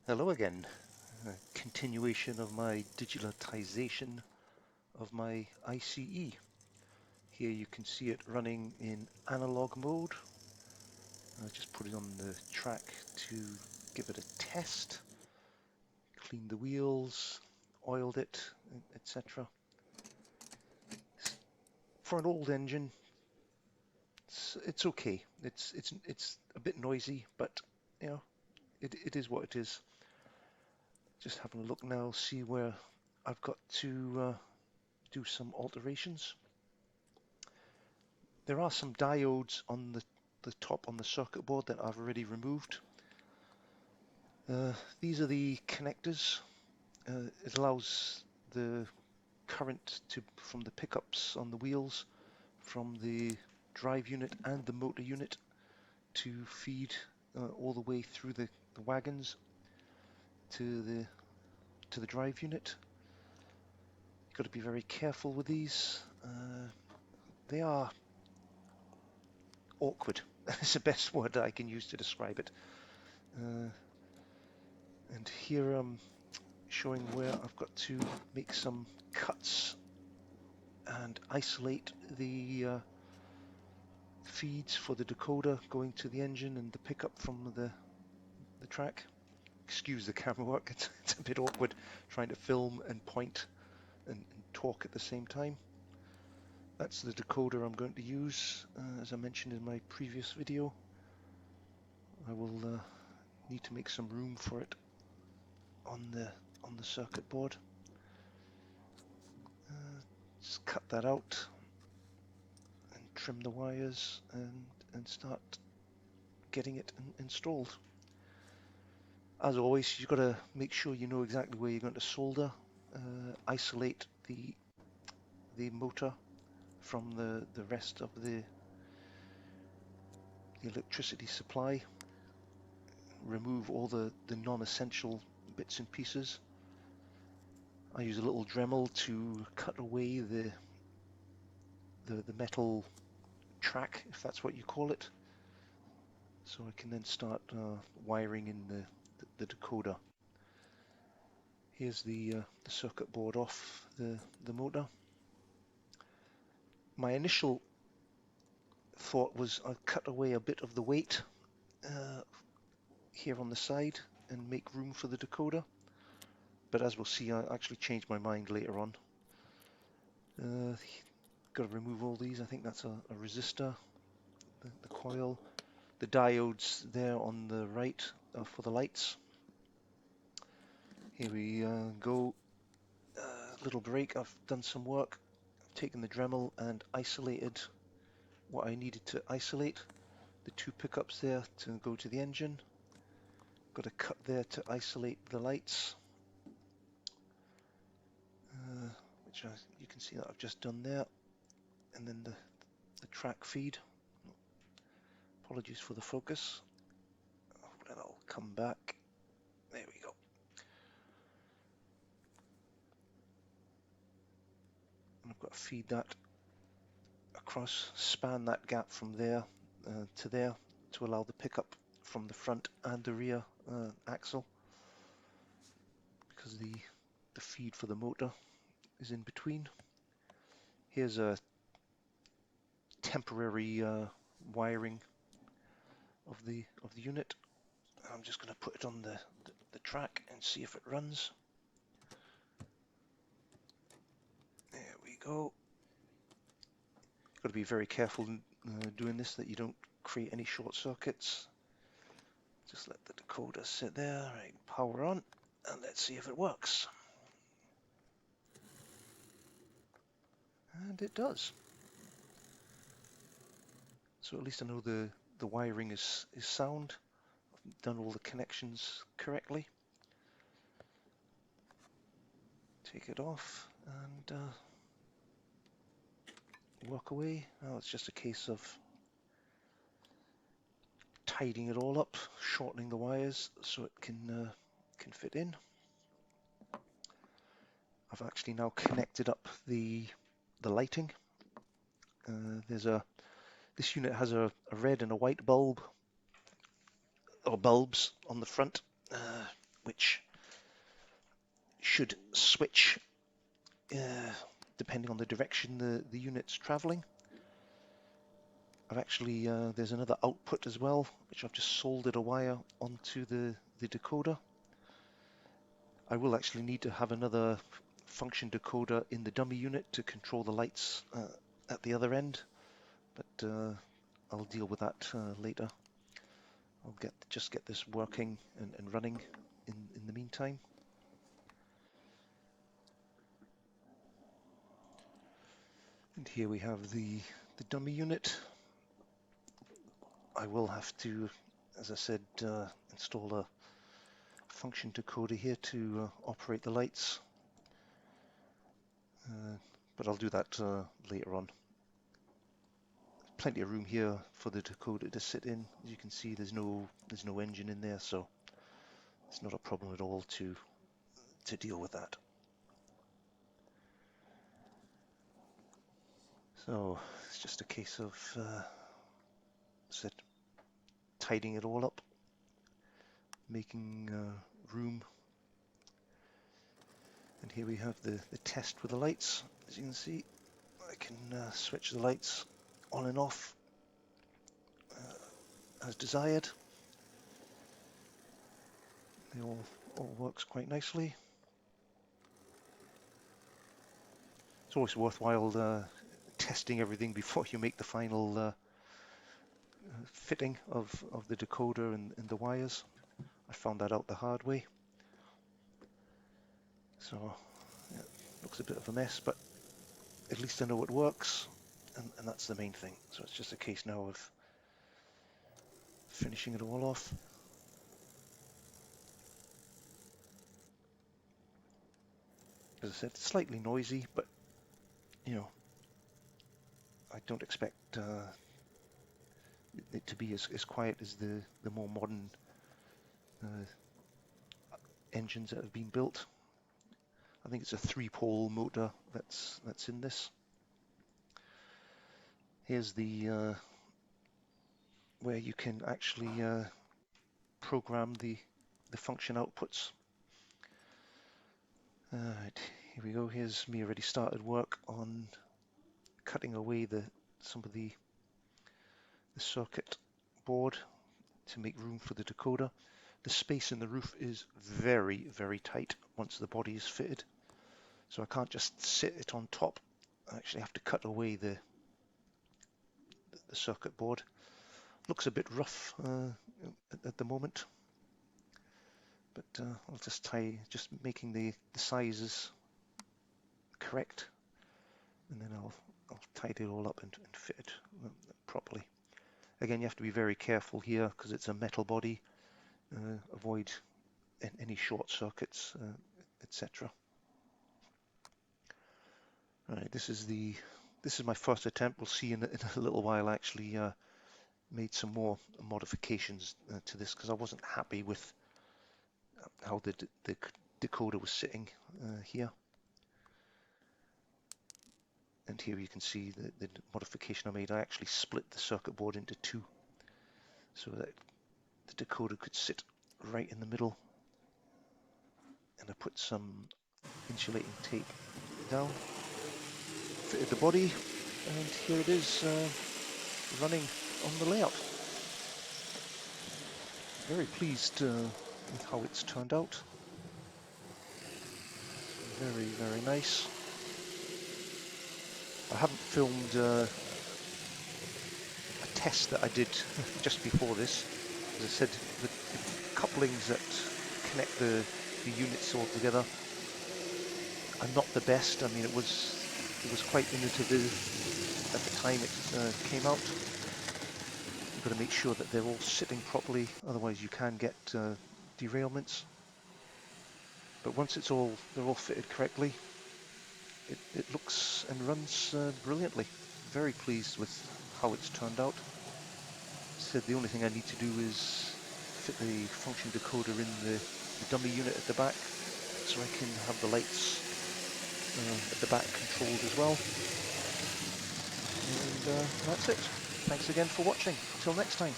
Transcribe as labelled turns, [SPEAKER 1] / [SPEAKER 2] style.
[SPEAKER 1] Hello again. A continuation of my digitalization of my ICE. Here you can see it running in analog mode. I just put it on the track to give it a test, cleaned the wheels, oiled it, etc. For an old engine, it's okay. It's a bit noisy, but you know it is what it is. Just having a look now, see where I've got to do some alterations. There are some diodes on the top on the circuit board that I've already removed. These are the connectors. It allows the current from the pickups on the wheels, from the drive unit and the motor unit to feed all the way through the wagons to the drive unit. You've got to be very careful with these. They are awkward. That's the best word I can use to describe it. And here I'm showing where I've got to make some cuts and isolate the feeds for the decoder going to the engine and the pickup from the track. Excuse the camera work, it's a bit awkward trying to film and point and talk at the same time. That's the decoder I'm going to use, as I mentioned in my previous video. I will need to make some room for it on the circuit board. Just cut that out and trim the wires and start getting it installed. As always, you've got to make sure you know exactly where you're going to solder. Isolate the motor from the rest of the electricity supply. Remove all the non-essential bits and pieces. I use a little Dremel to cut away the metal track, if that's what you call it, so I can then start wiring in the decoder. Here's the circuit board off the motor. My initial thought was I'd cut away a bit of the weight here on the side and make room for the decoder, but as we'll see, I actually changed my mind later on. Got to remove all these. I think that's a resistor, the coil, the diodes there on the right for the lights. Here we go. Little break. I've done some work. I've taken the Dremel and isolated what I needed to isolate. The two pickups there to go to the engine. Got a cut there to isolate the lights, which you can see that I've just done there. And then the track feed. Apologies for the focus. Then I'll come back. There we go. And I've got to feed that across, span that gap from there to there to allow the pickup from the front and the rear axle, because the feed for the motor is in between. Here's a temporary wiring of the unit. I'm just going to put it on the track and see if it runs. There we go. Got to be very careful doing this, that you don't create any short circuits. Just let the decoder sit there. Right, power on, and let's see if it works. And it does. So at least I know the wiring is sound. I've done all the connections correctly. Take it off and walk away. Now it's just a case of tidying it all up, shortening the wires so it can fit in. I've actually now connected up the lighting. This unit has a red and a white bulb, or bulbs, on the front. which should switch depending on the direction the unit's traveling. I've actually, there's another output as well, which I've just soldered a wire onto the decoder. I will actually need to have another function decoder in the dummy unit to control the lights at the other end, but I'll deal with that later. I'll just get this working and running in the meantime. And here we have the dummy unit. I will have to, as I said, install a function decoder here to operate the lights, but I'll do that later on. Plenty of room here for the decoder to sit in. As you can see, there's no engine in there, so it's not a problem at all to deal with that. So it's just a case of tidying it all up, making room. And here we have the test with the lights. As you can see, I can switch the lights on and off as desired. They all works quite nicely. It's always worthwhile testing everything before you make the final fitting of the decoder and the wires. I found that out the hard way. So yeah, looks a bit of a mess, but at least I know it works, and that's the main thing. So it's just a case now of finishing it all off. As I said, it's slightly noisy, but you know, I don't expect it to be as quiet as the more modern engines that have been built. I think it's a 3-pole motor that's in this. Here's the where you can actually program the function outputs. Right, here we go. Here's me already started work on cutting away some of the circuit board to make room for the decoder. The space in the roof is very, very tight once the body is fitted, so I can't just sit it on top. I actually have to cut away the circuit board. Looks a bit rough at the moment, but I'll just making the sizes correct, and then I'll tidy it all up and fit it properly. Again, you have to be very careful here because it's a metal body. Avoid any short circuits, etc. Right, this is my first attempt. We'll see in a little while. I actually made some more modifications to this because I wasn't happy with how the decoder was sitting here. And here you can see the modification I made. I actually split the circuit board into two so that the decoder could sit right in the middle. And I put some insulating tape down, fitted the body, and here it is running on the layout. Very pleased with how it's turned out. Very, very nice. I haven't filmed a test that I did just before this. As I said, the couplings that connect the units all together are not the best. I mean, it was quite innovative at the time it came out. You've got to make sure that they're all sitting properly, otherwise you can get derailments. But once they're all fitted correctly, it looks and runs brilliantly. Very pleased with how it's turned out. Said the only thing I need to do is fit the function decoder in the dummy unit at the back, so I can have the lights at the back controlled as well. And that's it. Thanks again for watching. Until next time.